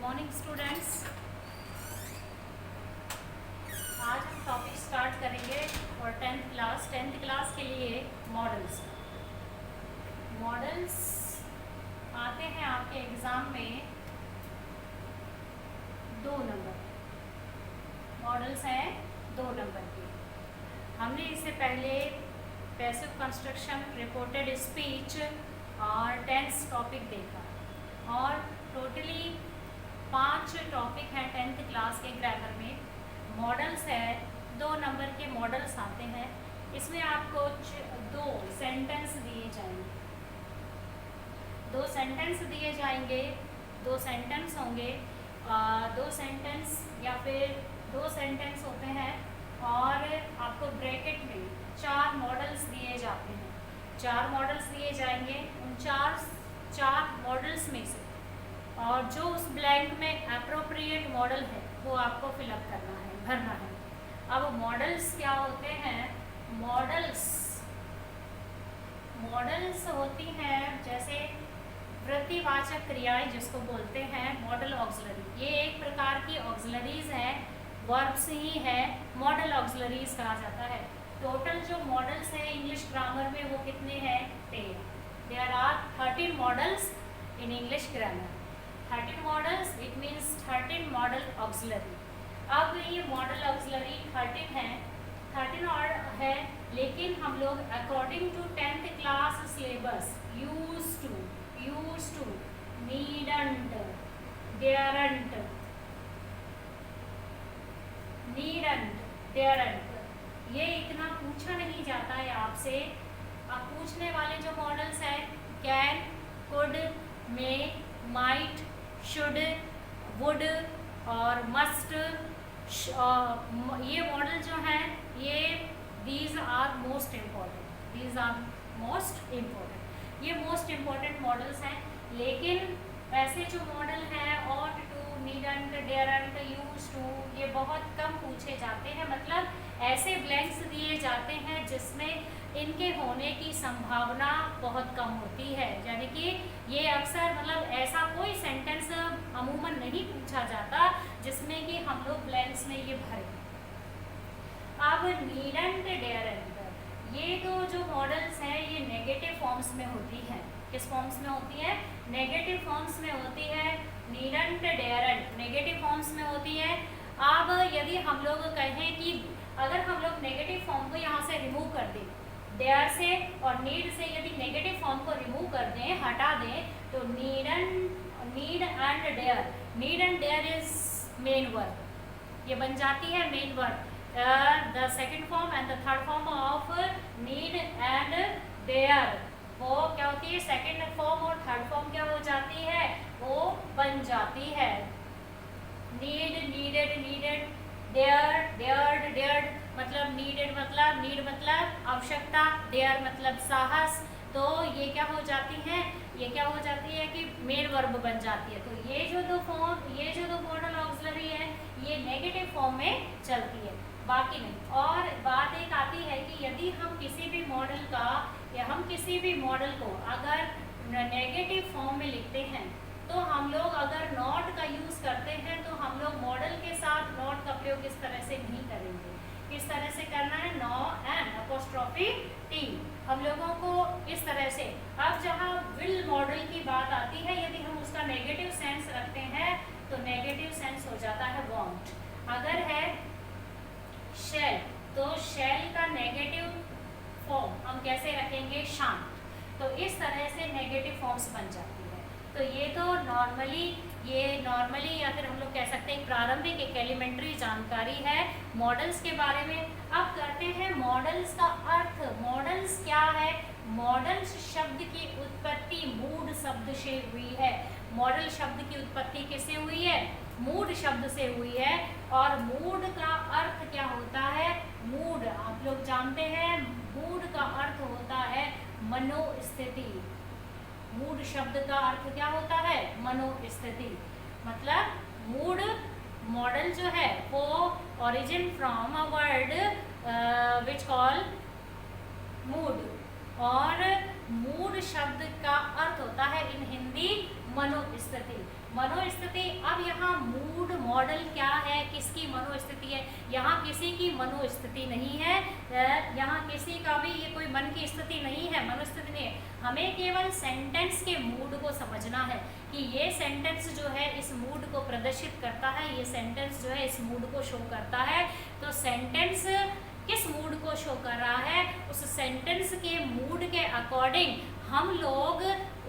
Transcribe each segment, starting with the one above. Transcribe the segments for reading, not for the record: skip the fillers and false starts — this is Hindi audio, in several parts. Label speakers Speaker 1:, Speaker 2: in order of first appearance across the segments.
Speaker 1: Morning students. आज हम टॉपिक स्टार्ट करेंगे और टेंथ क्लास के लिए मॉडल्स आते हैं आपके एग्ज़ाम में 2 नंबर। मॉडल्स हैं 2 नंबर के। हमने इससे पहले पैसिव कंस्ट्रक्शन, रिपोर्टेड स्पीच और टेंस टॉपिक देखा और टोटली 5 टॉपिक हैं 10th क्लास के ग्रामर में। मॉडल्स है 2 नंबर के मॉडल्स आते हैं। इसमें आपको 2 सेंटेंस दिए जाएंगे। 2 सेंटेंस दिए जाएंगे, 2 सेंटेंस होंगे, 2 सेंटेंस या फिर 2 सेंटेंस होते हैं और आपको ब्रैकेट में 4 मॉडल्स दिए जाते हैं। 4 मॉडल्स दिए जाएंगे। उन चार मॉडल्स में से और जो उस ब्लैंक में अप्रोप्रिएट मॉडल है वो आपको फिलअप करना है, भरना है। अब मॉडल्स क्या होते हैं? मॉडल्स होती हैं जैसे वृत्तिवाचक क्रियाएं जिसको बोलते हैं मॉडल ऑक्सिलरी। ये एक प्रकार की ऑक्सिलरीज है, वर्ब्स ही है, मॉडल ऑक्सिलरीज कहा जाता है। टोटल जो मॉडल्स हैं इंग्लिश ग्रामर में वो कितने हैं? 13। There are 13 modals in English grammar. 13 modals, it means 13 modal auxiliary. अब ये मॉडल ऑक्सिलरी 13 और है, लेकिन हम लोग according to 10th class syllabus used to, needn't, daren't, ये इतना पूछा नहीं जाता है आपसे। अब पूछने वाले जो मॉडल्स हैं can, could, may, might, should, would और मस्ट, ये मॉडल जो हैं ये दीज आर मोस्ट इम्पॉर्टेंट। ये मोस्ट इम्पॉर्टेंट मॉडल्स हैं। लेकिन ऐसे जो मॉडल हैं ought to, needn't, daren't, use to, ये बहुत कम पूछे जाते हैं। मतलब ऐसे ब्लैंक्स दिए जाते हैं जिसमें इनके होने की संभावना बहुत कम होती है। यानी कि ये अक्सर मतलब ऐसा कोई सेंटेंस अमूमन नहीं पूछा जाता जिसमें कि हम लोग ब्लैंक्स में ये भरें। अब नीडंट, डेयरंट, ये तो जो मॉडल्स हैं ये नेगेटिव फॉर्म्स में होती हैं। किस फॉर्म्स में होती है? नेगेटिव फॉर्म्स में होती है। नीडंट, डेयरंट नेगेटिव फॉर्म्स में होती है। अब यदि हम लोग कहें कि अगर हम लोग नेगेटिव फॉर्म को यहाँ से रिमूव कर दें, डेयर से और नीड से यदि नेगेटिव फॉर्म को रिमूव कर दें, हटा दें, तो need and dare is main verb. ये बन जाती है main verb. The second form and the third form of need and dare वो क्या होती है? सेकेंड फॉर्म और थर्ड फॉर्म क्या हो जाती है? वो बन जाती है। Need, needed, needed, dare, dared, dared. मतलब नीड मतलब आवश्यकता, डेयर मतलब साहस। तो ये क्या हो जाती है? ये क्या हो जाती है कि मेन वर्ब बन जाती है। तो ये जो दो मॉडल ऑक्सिलरी है ये नेगेटिव फॉर्म में चलती है, बाकी नहीं। और बात एक आती है कि यदि हम किसी भी मॉडल का या हम किसी भी मॉडल को अगर नेगेटिव फॉर्म में लिखते हैं तो हम लोग अगर नॉट का यूज़ करते हैं तो हम लोग मॉडल के साथ नॉट का प्रयोग इस तरह से नहीं करेंगे। किस तरह से करना है? नो एन अपोस्ट्रोफी टी, हम लोगों को इस तरह से। अब जहाँ विल मॉडल की बात आती है, यदि हम उसका नेगेटिव सेंस रखते हैं तो नेगेटिव सेंस हो जाता है वांट। अगर है शैल तो शैल का नेगेटिव फॉर्म हम कैसे रखेंगे? शांत। तो इस तरह से नेगेटिव फॉर्म्स बन जाती है। तो ये तो नॉर्मली या फिर हम लोग कह सकते हैं प्रारंभिक एक एलिमेंट्री जानकारी है मॉडल्स के बारे में। अब करते हैं मॉडल्स का अर्थ। मॉडल्स क्या है? मॉडल्स शब्द की उत्पत्ति मूड शब्द से हुई है। मॉडल शब्द की उत्पत्ति किससे हुई है? मूड शब्द से हुई है। और मूड का अर्थ क्या होता है? मूड आप लोग जानते हैं, मूड का अर्थ होता है मनोस्थिति। मूड शब्द का अर्थ क्या होता है? मनोस्थिति। मतलब मूड मॉडल जो है वो origin from a word which call mood. और मूड शब्द का अर्थ होता है इन हिंदी मनोस्थिति। मनोस्थिति, अब यहाँ मूड मॉडल क्या है, किसकी मनोस्थिति है? यहाँ किसी की मनोस्थिति नहीं है, यहाँ किसी का भी ये कोई मन की स्थिति नहीं है, मनोस्थिति नहीं है। हमें केवल सेंटेंस के मूड को समझना है कि ये सेंटेंस जो है इस मूड को प्रदर्शित करता है, ये सेंटेंस जो है इस मूड को शो करता है। तो सेंटेंस किस मूड को शो कर रहा है, उस सेंटेंस के मूड के अकॉर्डिंग हम लोग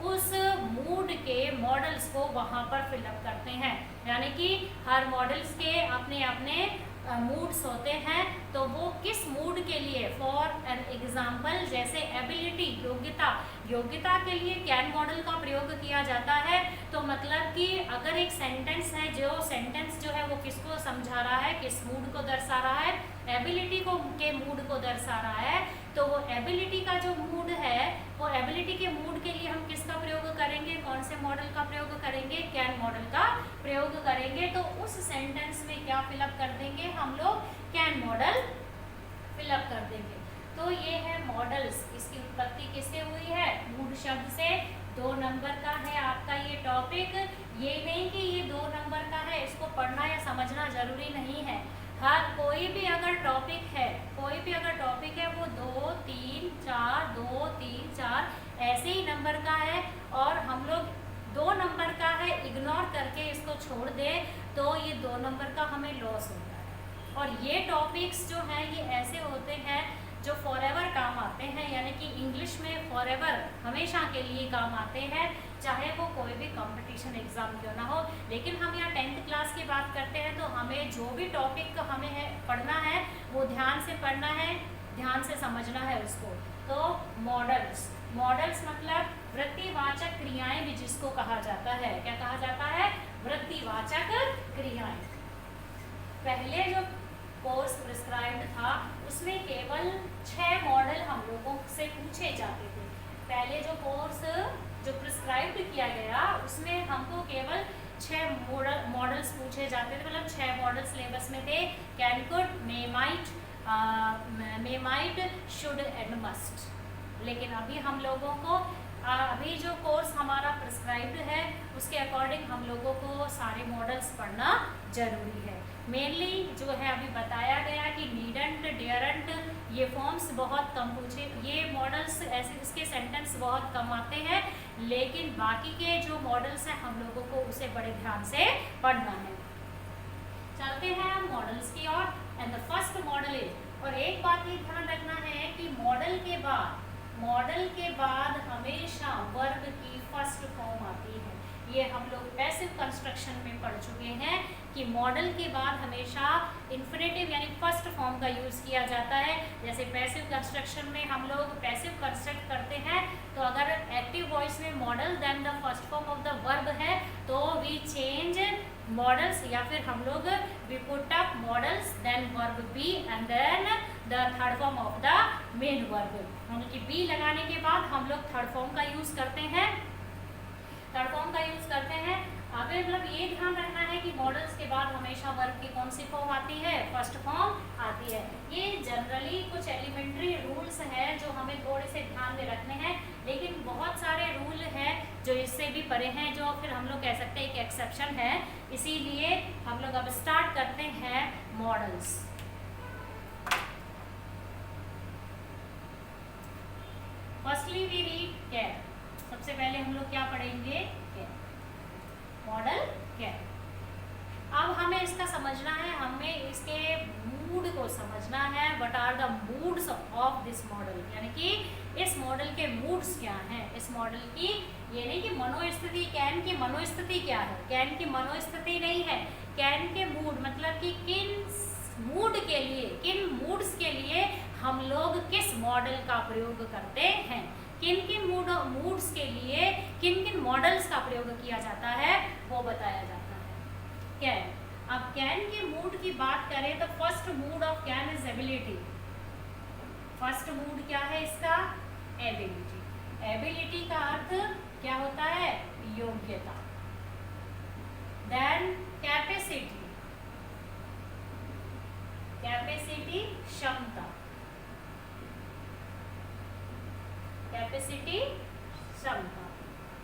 Speaker 1: उस मूड के मॉडल्स को वहाँ पर फिलअप करते हैं। यानी कि हर मॉडल्स के अपने अपने मूड्स होते हैं, तो वो किस मूड के लिए, फॉर एन एग्जाम्पल जैसे एबिलिटी, योग्यता, योग्यता के लिए कैन मॉडल का प्रयोग किया जाता है। तो मतलब कि अगर एक सेंटेंस है, जो सेंटेंस जो है वो किसको समझा रहा है, किस मूड को दर्शा रहा है, एबिलिटी को के मूड को दर्शा रहा है, तो वो एबिलिटी का जो मूड है, वो एबिलिटी के मूड के लिए हम किसका प्रयोग करेंगे, कौन से मॉडल का प्रयोग करेंगे, कैन मॉडल का प्रयोग करेंगे। तो उस सेंटेंस में क्या फिलअप कर देंगे हम लोग, कैन मॉडल फिलअप कर देंगे। तो ये है मॉडल्स, इसकी उत्पत्ति किससे हुई है, मूड शब्द से। 2 नंबर का है आपका ये टॉपिक, ये नहीं कि ये 2 नंबर का है, इसको पढ़ना या समझना जरूरी नहीं है। हर कोई भी अगर टॉपिक है, कोई भी अगर टॉपिक है वो 2, 3, 4, 2, 3, 4 ऐसे ही नंबर का है, और हम लोग 2 नंबर का है इग्नोर करके इसको छोड़ दे तो ये 2 नंबर का हमें लॉस होता है। और ये टॉपिक्स जो हैं ये ऐसे होते हैं जो फॉरएवर काम आते हैं, यानी कि इंग्लिश में फॉरएवर, हमेशा के लिए काम आते हैं, चाहे वो कोई भी कंपटीशन एग्जाम क्यों ना हो। लेकिन हम यहाँ 10th क्लास की बात करते हैं, तो हमें जो भी टॉपिक हमें है पढ़ना है वो ध्यान से पढ़ना है, ध्यान से समझना है उसको। तो मॉडल्स, मॉडल्स मतलब वृत्तिवाचक क्रियाएं भी जिसको कहा जाता है, क्या कहा जाता है, वृत्तिवाचक क्रियाएं। पहले जो कोर्स प्रिस्क्राइब्ड था उसमें केवल 6 मॉडल हम लोगों से पूछे जाते थे। पहले जो कोर्स जो प्रिस्क्राइब्ड किया गया उसमें हमको केवल 6 मॉडल्स पूछे जाते थे, मतलब 6 मॉडल सिलेबस में थे, can, could, may, might, should and must. लेकिन अभी हम लोगों को अभी जो कोर्स हमारा प्रिस्क्राइब्ड है उसके अकॉर्डिंग हम लोगों को सारे मॉडल्स पढ़ना जरूरी है। मेनली जो है अभी बताया गया कि नीडंट, डेयरंट, ये फॉर्म्स बहुत कम पूछे, ये मॉडल्स ऐसे इसके सेंटेंस बहुत कम आते हैं, लेकिन बाकी के जो मॉडल्स हैं हम लोगों को उसे बड़े ध्यान से पढ़ना है। चलते हैं हम मॉडल्स की ओर। And the first model is, और एक बात ये ध्यान रखना है कि मॉडल के बाद हमेशा वर्ब की फर्स्ट फॉर्म आती है। ये हम लोग पैसिव कंस्ट्रक्शन में पढ़ चुके हैं कि मॉडल के बाद हमेशा इन्फिनेटिव यानी फर्स्ट फॉर्म का यूज़ किया जाता है। जैसे पैसिव कंस्ट्रक्शन में हम लोग पैसिव कंस्ट्रक्ट करते हैं, तो अगर एक्टिव वॉइस में modal then the first form of the verb है तो वी चेंज मॉडल्स, या फिर हम लोग we put up modals then verb be and then the third form of the main verb. यानी कि बी लगाने के बाद हम लोग थर्ड फॉर्म का यूज़ करते हैं, अगर मतलब ये ध्यान रखना है कि मॉडल्स के बाद हमेशा वर्ब की कौन सी फॉर्म आती है, फर्स्ट फॉर्म आती है। ये जनरली कुछ एलिमेंट्री रूल्स हैं जो हमें थोड़े से ध्यान में रखने हैं, लेकिन बहुत सारे रूल हैं जो इससे भी परे हैं, जो फिर हम लोग कह सकते हैं एक एक्सेप्शन है। इसीलिए हम लोग अब स्टार्ट करते हैं modals. Firstly we read can. सबसे पहले हम लोग क्या पढ़ेंगे, कैन, मॉडल कैन। अब हमें इसका समझना है, हमें इसके मूड को समझना है। What are the moods of this modal, यानी कि इस मॉडल के मूड्स क्या हैं, इस मॉडल की, ये नहीं कि मनोस्थिति, कैन की मनोस्थिति क्या है, कैन की मनोस्थिति नहीं है, कैन के मूड मतलब कि किन मूड के लिए, किन मूड्स के लिए हम लोग किस मॉडल का प्रयोग करते हैं, किन किन मूड्स के लिए किन किन मॉडल्स का प्रयोग किया जाता है वो बताया जाता है। कैन, अब कैन के मूड की बात करें तो first mood off can is ability. First mood क्या है इसका, एबिलिटी। एबिलिटी का अर्थ क्या होता है, योग्यता। देन कैपेसिटी, कैपेसिटी क्षमता, कैपेसिटी क्षमता।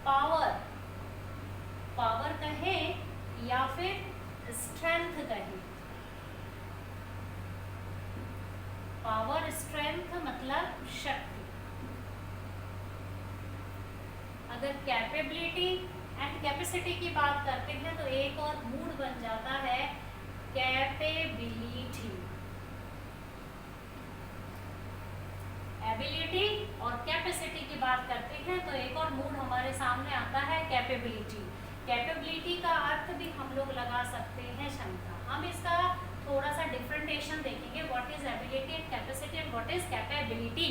Speaker 1: पावर, या फिर स्ट्रेंथ कहें। पावर स्ट्रेंथ मतलब शक्ति। अगर कैपेबिलिटी एंड कैपेसिटी की बात करते हैं तो एक और मूड बन जाता है कैपेबिलिटी। एबिलिटी और कैपेसिटी की बात करते हैं तो एक और मूड हमारे सामने आता है कैपेबिलिटी। कैपेबिलिटी का अर्थ भी हम लोग लगा सकते हैं क्षमता। हम इसका थोड़ा सा डिफरेंटेशन देखेंगे, what is ability and capacity and what is capability.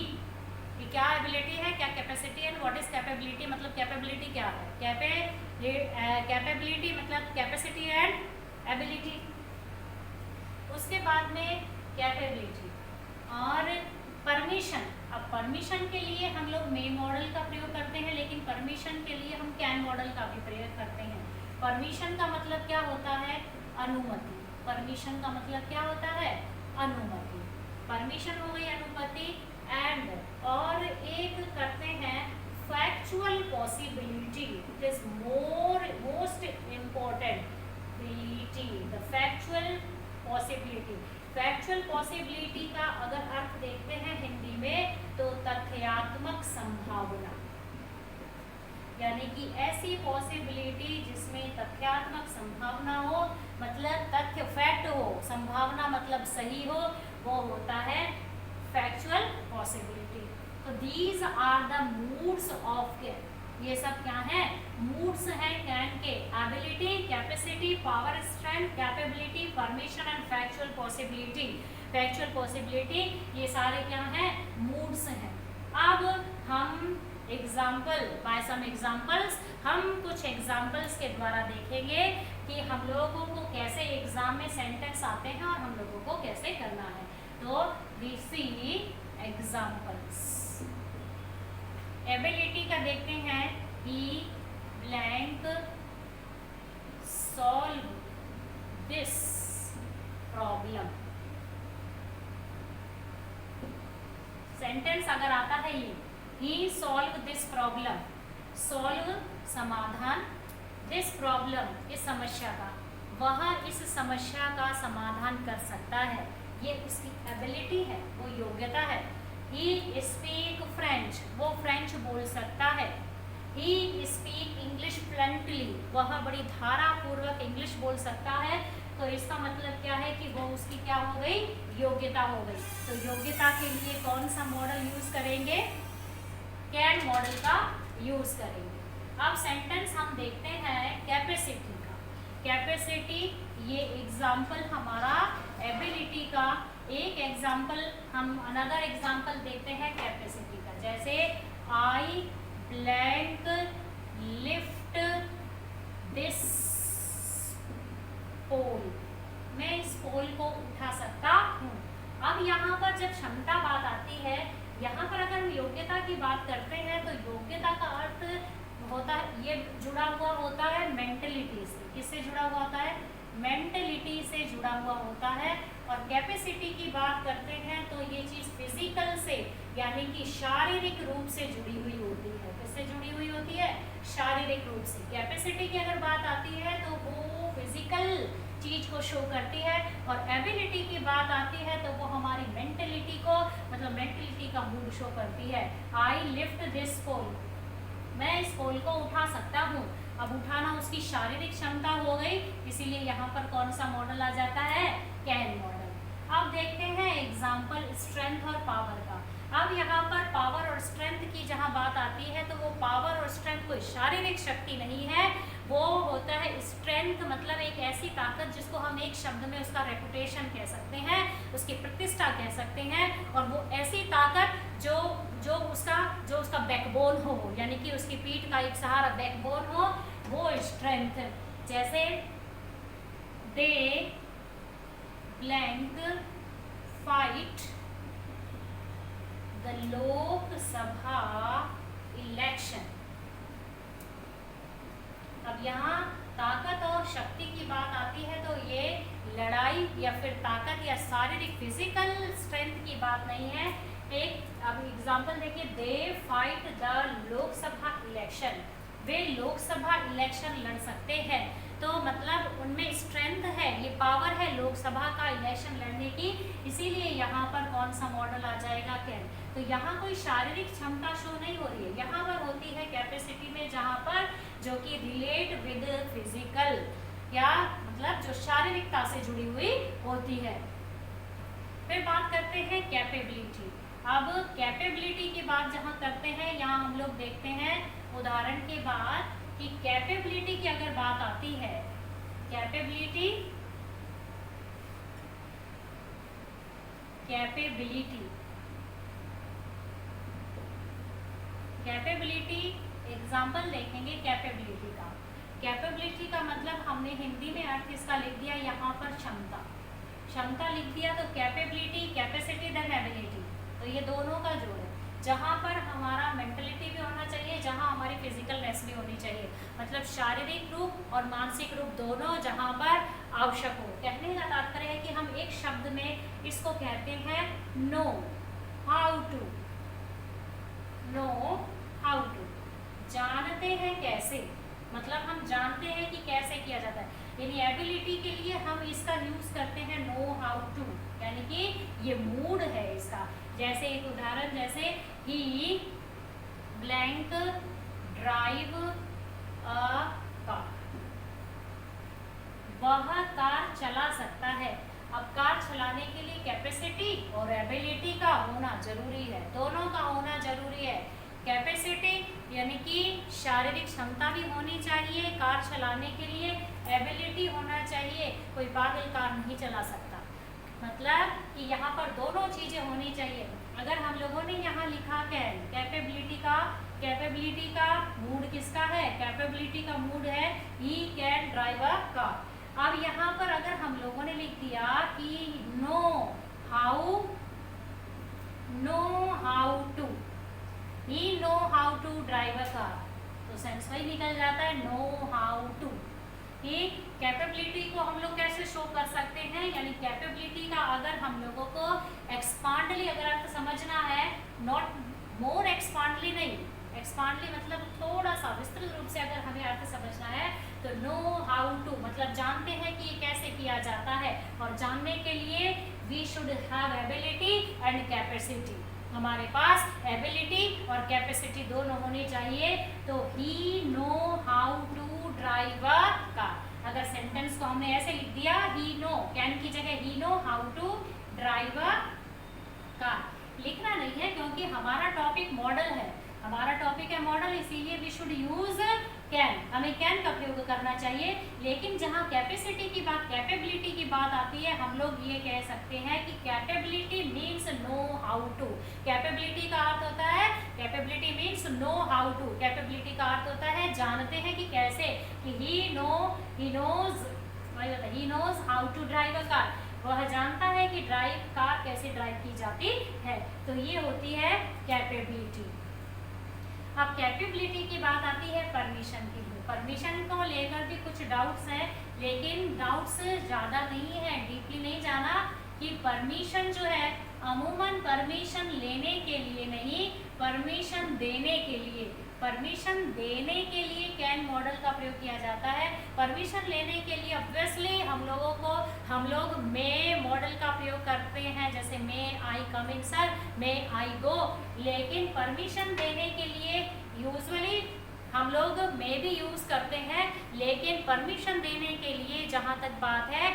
Speaker 1: कि क्या एबिलिटी है, क्या capacity and what is capability, मतलब कैपेबिलिटी क्या है, कैपेबिलिटी मतलब कैपेसिटी एंड एबिलिटी। उसके बाद में कैपेबिलिटी और परमिशन। अब परमिशन के लिए हम लोग मे मॉडल का प्रयोग करते हैं, लेकिन परमिशन के लिए हम कैन मॉडल का भी प्रयोग करते हैं। परमिशन का मतलब क्या होता है, अनुमति। परमिशन का मतलब क्या होता है, अनुमति। परमिशन हो गई अनुमति। एंड और एक करते हैं factual possibility, it is most important बिलिटी, the factual possibility. Factual possibility का अगर अर्थ देखते हैं हिंदी में तो तथ्यात्मक संभावना, यानी कि ऐसी पॉसिबिलिटी जिसमें तथ्यात्मक संभावना हो, मतलब तथ्य फैक्ट हो, संभावना मतलब सही हो, वो होता है फैक्चुअल पॉसिबिलिटी। तो these are the moods of can. ये सब क्या है, मूड्स हैं कैन के। Ability, capacity, power strength, capability, permission and factual possibility. Factual possibility ये सारे क्या हैं, मूड्स हैं। अब हम एग्जाम्पल बाय सम एग्जाम्पल्स, हम कुछ एग्जाम्पल्स के द्वारा देखेंगे कि हम लोगों को कैसे एग्जाम में सेंटेंस आते हैं और हम लोगों को कैसे करना है। तो वी सी एग्जाम्पल्स। एबिलिटी का देखते हैं, he blank solve this problem. Sentence अगर आता है ये, he solve this problem. Solve समाधान, दिस प्रॉब्लम इस समस्या का, वह इस समस्या का समाधान कर सकता है, ये उसकी एबिलिटी है, वो योग्यता है। ही स्पीक फ्रेंच, वो फ्रेंच बोल सकता है। ही स्पीक इंग्लिश फ्लुएंटली, वह बड़ी धारा पूर्वक इंग्लिश बोल सकता है। तो इसका मतलब क्या है कि वो उसकी क्या हो गई, योग्यता हो गई। तो योग्यता के लिए कौन सा मॉडल यूज करेंगे, कैन मॉडल का यूज करेंगे। अब सेंटेंस हम देखते हैं कैपेसिटी का। कैपेसिटी ये एग्जाम्पल हमारा एबिलिटी का। एक एग्जाम्पल हम अनदर एग्जाम्पल देखते हैं कैपेसिटी का, जैसे आई ब्लैंक लिफ्ट दिस पोल, मैं इस पोल को उठा सकता हूँ। अब यहाँ पर जब क्षमता बात आती है, यहाँ पर अगर हम योग्यता की बात करते हैं तो योग्यता का अर्थ होता है, ये जुड़ा हुआ होता है मेंटलिटी से। किससे जुड़ा हुआ होता है, मेंटलिटी से जुड़ा हुआ होता है। और कैपेसिटी की बात करते हैं तो ये चीज़ फिजिकल से, यानी कि शारीरिक रूप से जुड़ी हुई होती है। किससे जुड़ी हुई होती है, शारीरिक रूप से। कैपेसिटी की अगर बात आती है तो वो फिजिकल चीज को शो करती है, और एबिलिटी की बात आती है तो वो हमारी मेंटलिटी को, मतलब मेंटलिटी का मूड शो करती है। आई लिफ्ट दिस पोल, मैं इस पोल को उठा सकता हूँ। अब उठाना उसकी शारीरिक क्षमता हो गई, इसीलिए यहाँ पर कौन सा मॉडल आ जाता है, कैन मॉडल। अब देखते हैं एग्जाम्पल स्ट्रेंथ और पावर का। अब यहाँ पर पावर और स्ट्रेंथ की जहाँ बात आती है तो वो पावर और स्ट्रेंथ कोई शारीरिक शक्ति नहीं है, वो होता है स्ट्रेंथ, मतलब एक ऐसी ताकत जिसको हम एक शब्द में उसका रेपुटेशन कह सकते हैं, उसकी प्रतिष्ठा कह सकते हैं। और वो ऐसी ताकत जो उसका बैकबोन हो, यानी कि उसकी पीठ का एक सहारा बैकबोन हो, वो स्ट्रेंथ। जैसे they blank fight the Lok Sabha election. अब यहाँ ताकत और शक्ति की बात आती है तो ये लड़ाई या फिर ताकत या शारीरिक फिजिकल स्ट्रेंथ की बात नहीं है। एक अब एग्जांपल देखिए, they fight the Lok Sabha election, way Lok Sabha election लड़ सकते हैं। तो मतलब उनमें स्ट्रेंथ है, ये पावर है लोकसभा का इलेक्शन लड़ने की, इसीलिए यहाँ पर कौन सा मॉडल आ जाएगा, कैन। तो यहाँ कोई शारीरिक क्षमता शो नहीं हो रही है, यहाँ पर होती है कैपेसिटी में, जहाँ पर जो कि रिलेट विद फिजिकल, या मतलब जो शारीरिकता से जुड़ी हुई होती है। फिर बात करते हैं कैपेबिलिटी। अब कैपेबिलिटी की बात जहाँ करते हैं, यहाँ हम लोग देखते हैं उदाहरण के बाद कि कैपेबिलिटी की अगर बात आती है, कैपेबिलिटी एग्जाम्पल देखेंगे कैपेबिलिटी का। कैपेबिलिटी का मतलब हमने हिंदी में अर्थ इसका लिख दिया यहाँ पर क्षमता लिख दिया, तो कैपेबिलिटी, कैपेसिटी देन एबिलिटी, तो ये दोनों का जोड़ है, जहाँ पर हमारा मेंटलिटी भी होना चाहिए, जहाँ हमारी फिजिकलनेस भी होनी चाहिए, मतलब शारीरिक रूप और मानसिक रूप दोनों जहाँ पर आवश्यक हो। कहने का तात्पर्य है कि हम एक शब्द में इसको कहते हैं नो हाउ टू, जानते हैं कैसे, मतलब हम जानते हैं कि कैसे किया जाता है। यानी एबिलिटी के लिए हम इसका यूज करते हैं नो हाउ टू, यानी कि ये मूड है इसका। जैसे एक उदाहरण, जैसे ही ब्लैंक ड्राइव अ कार, वह कार चला सकता है। अब कार चलाने के लिए कैपेसिटी और एबिलिटी का होना जरूरी है, दोनों का होना जरूरी है। कैपेसिटी यानी कि शारीरिक क्षमता भी होनी चाहिए कार चलाने के लिए, एबिलिटी होना चाहिए, कोई पागल कार नहीं चला सकता, मतलब कि यहाँ पर दोनों चीजें होनी चाहिए। अगर हम लोगों ने यहाँ लिखा कैपेबिलिटी का मूड किसका है, कैपेबिलिटी का मूड है he can drive a car. अब यहाँ पर अगर हम लोगों ने लिख दिया कि know how to, he know how to drive a car, तो सेंस वही निकल जाता है नो हाउ टू। ठीक, कैपेबिलिटी को हम लोग कैसे शो कर सकते हैं, यानी कैपेबिलिटी का अगर हम लोगों को एक्सपांडली अगर अर्थ समझना है, नॉट मोर एक्सपांडली नहीं, एक्सपांडली मतलब थोड़ा सा विस्तृत रूप से अगर हमें अर्थ समझना है, तो नो हाउ टू मतलब जानते हैं कि ये कैसे किया जाता है, और जानने के लिए we should have ability and capacity, हमारे पास एबिलिटी और कैपेसिटी दोनों होनी चाहिए। तो he know how to drive a car, अगर सेंटेंस को हमने ऐसे लिख दिया ही नो, कैन की जगह he know how to drive a car, लिखना नहीं है क्योंकि हमारा टॉपिक मॉडल है, हमारा टॉपिक है मॉडल, इसीलिए वी शुड यूज कैन, हमें कैन का प्रयोग करना चाहिए। लेकिन जहाँ कैपेसिटी की बात, कैपेबिलिटी की बात आती है, हम लोग ये कह सकते हैं कि capability means know how to. Capability का अर्थ होता है, capability means know how to, capability का अर्थ होता है जानते हैं कि कैसे, कि he knows how to drive a car, वह जानता है कि कार कैसे ड्राइव की जाती है। तो ये होती है कैपेबिलिटी। अब कैपेबिलिटी की बात आती है परमिशन की। परमिशन को लेकर भी कुछ डाउट्स हैं, लेकिन डाउट्स ज़्यादा नहीं है, डीपली नहीं जाना कि परमिशन जो है अमूमन परमिशन लेने के लिए नहीं, परमिशन देने के लिए, परमिशन देने के लिए कैन मॉडल का प्रयोग किया जाता है। परमिशन लेने के लिए ऑब्वियसली हम लोग मे मॉडल का प्रयोग करते हैं, जैसे मे आई कम इन सर, मे आई गो। लेकिन परमिशन देने के लिए यूजुअली हम लोग मे भी यूज करते हैं, लेकिन परमिशन देने के लिए जहाँ तक बात है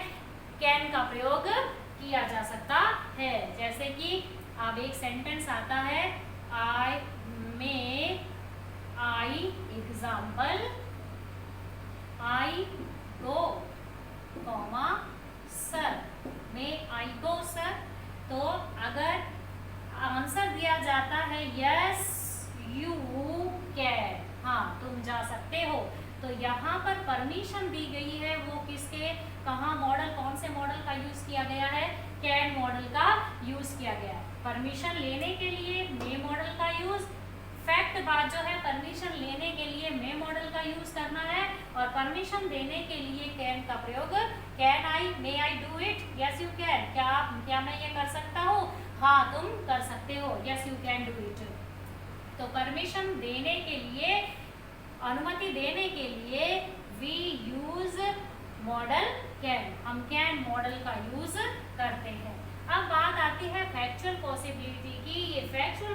Speaker 1: कैन का प्रयोग किया जा सकता है। जैसे कि अब एक सेंटेंस आता है example I go comma sir, may I go sir, तो अगर आंसर दिया जाता है यस यू कैन, हाँ तुम जा सकते हो, तो यहाँ पर परमिशन दी गई है, वो किसके, कहाँ मॉडल, कौन से मॉडल का यूज किया गया है, कैन मॉडल का यूज किया गया है। परमिशन लेने के लिए मे मॉडल का यूज, फैक्ट बात जो है परमिशन लेने के लिए मे मॉडल का यूज करना है, और परमिशन देने के लिए कैन का प्रयोग, can I, may I do it, yes you can, क्या मैं ये कर सकता हूँ, हाँ तुम कर सकते हो, yes you can do it. तो परमिशन देने के लिए अनुमति देने के लिए वी यूज मॉडल कैन, हम कैन मॉडल का यूज करते हैं। अब बात आती है फैक्चुअल पॉसिबिलिटी की। ये फैक्चुअल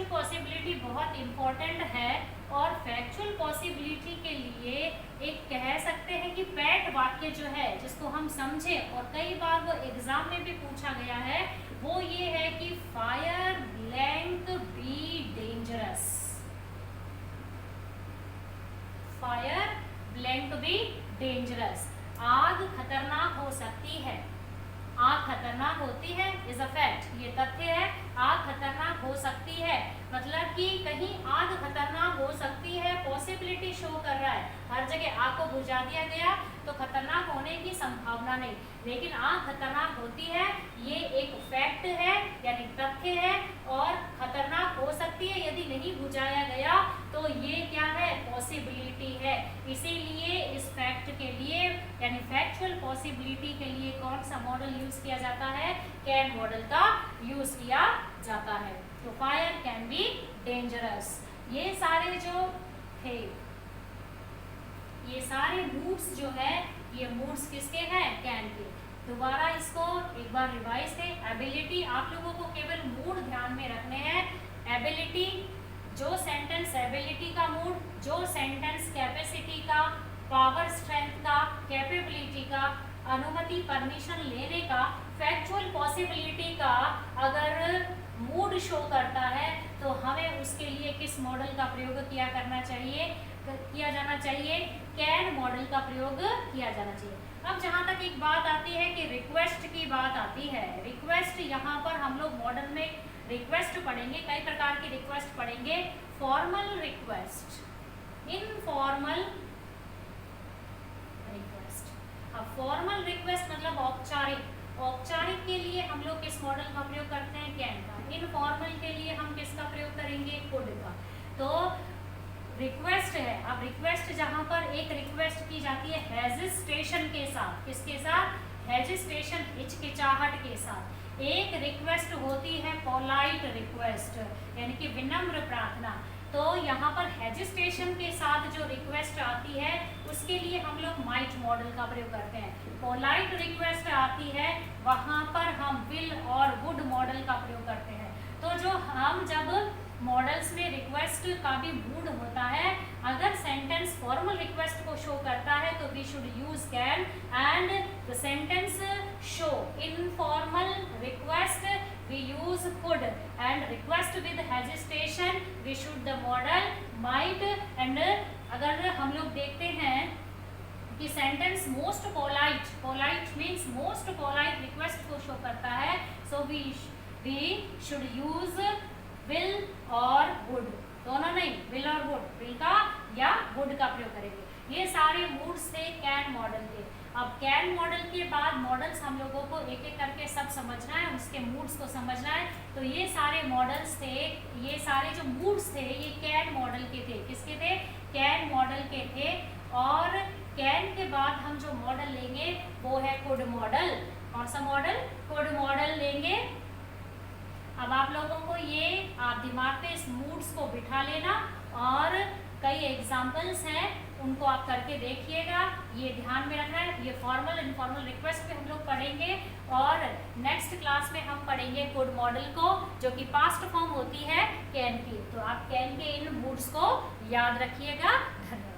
Speaker 1: पॉसिबिलिटी बहुत इंपॉर्टेंट है और फैक्चुअल पॉसिबिलिटी के लिए एक कह सकते हैं कि पैट वाक्य जो है जिसको हम समझे और कई बार वो एग्जाम में भी पूछा गया है, वो ये है कि fire blank be dangerous. Fire blank be dangerous, आग खतरनाक हो सकती है, आग खतरनाक होती है इज अ फैक्ट, ये तथ्य है। आग खतरनाक हो सकती है मतलब कि कहीं आग खतरनाक हो सकती है, पॉसिबिलिटी शो कर रहा है। हर जगह आग को बुझा दिया गया तो खतरनाक होने की संभावना नहीं, लेकिन आग खतरनाक होती है, ये एक फैक्ट है यानी तथ्य है और खतरनाक हो सकती है यदि नहीं बुझाया गया तो ये क्या है, पॉसिबिलिटी है। इसीलिए इस फैक्ट के लिए यानी फैक्चुअल पॉसिबिलिटी के लिए कौन सा मॉडल यूज किया जाता है, कैन मॉडल का यूज किया जाता है। तो फायर कैन बी डेंजरस। ये सारे जो थे, ये सारे मूड्स जो है, ये मूड्स किसके हैं, कैन के। दोबारा इसको एक बार रिवाइज थे। एबिलिटी, आप लोगों को केवल मूड ध्यान में रखने हैं। एबिलिटी, जो सेंटेंस एबिलिटी का मूड, जो सेंटेंस कैपेसिटी का, पावर स्ट्रेंथ का, कैपेबिलिटी का, अनुमति परमिशन लेने का, फैक्चुअल पॉसिबिलिटी का अगर मूड शो करता है तो हमें उसके लिए किस मॉडल का प्रयोग किया जाना चाहिए, कैन मॉडल का प्रयोग किया जाना चाहिए। अब जहाँ तक एक बात आती है कि रिक्वेस्ट की बात आती है, रिक्वेस्ट यहाँ पर हम लोग मॉडल में रिक्वेस्ट पढ़ेंगे, कई प्रकार की रिक्वेस्ट पढ़ेंगे। Formal request, informal request. अब फॉर्मल रिक्वेस्ट मतलब औपचारिक, औपचारिक के लिए हम लोग किस मॉडल का प्रयोग करते हैं, कैन का। इनफॉर्मल के लिए हम किसका प्रयोग करेंगे, कुड का। तो रिक्वेस्ट है, अब रिक्वेस्ट जहां पर एक रिक्वेस्ट की जाती है हेजिटेशन के साथ, किसके साथ, हेजिटेशन, हिचकिचाहट के साथ। एक रिक्वेस्ट होती है पोलाइट रिक्वेस्ट यानी कि विनम्र प्रार्थना। तो यहाँ पर हेजिटेशन के साथ जो रिक्वेस्ट आती है उसके लिए हम लोग माइट मॉडल का प्रयोग करते हैं। पोलाइट रिक्वेस्ट आती है वहाँ पर हम विल और वुड मॉडल का प्रयोग करते हैं। तो जो हम जब मॉडल्स में रिक्वेस्ट का भी मूड होता है, अगर सेंटेंस फॉर्मल रिक्वेस्ट को शो करता है तो we should use can, and the sentence show informal request we use could, and request with hesitation we should the model might। and अगर हम लोग देखते हैं कि sentence most polite, polite means most polite request को शो करता है, so we should use will और वुड, दोनों नहीं, विल और वुड, विल का या वुड का प्रयोग करेंगे। ये सारे मूड्स थे कैन मॉडल के। अब कैन मॉडल के बाद मॉडल्स हम लोगों को एक एक करके सब समझना है, उसके मूड्स को समझना है। तो ये सारे मॉडल्स थे, ये सारे जो मूड्स थे ये कैन मॉडल के थे। किसके थे, कैन मॉडल के थे। और कैन के बाद हम जो मॉडल लेंगे वो है कुड मॉडल। कौन सा मॉडल, कुड मॉडल लेंगे। अब आप लोगों को ये आप दिमाग पे इस मूड्स को बिठा लेना, और कई एग्जाम्पल्स हैं उनको आप करके देखिएगा, ये ध्यान में रखना है। ये फॉर्मल इनफॉर्मल रिक्वेस्ट पे हम लोग पढ़ेंगे, और नेक्स्ट क्लास में हम पढ़ेंगे कुड मॉडल को, जो कि पास्ट फॉर्म होती है कैन की। तो आप कैन के इन मूड्स को याद रखिएगा। धन्यवाद।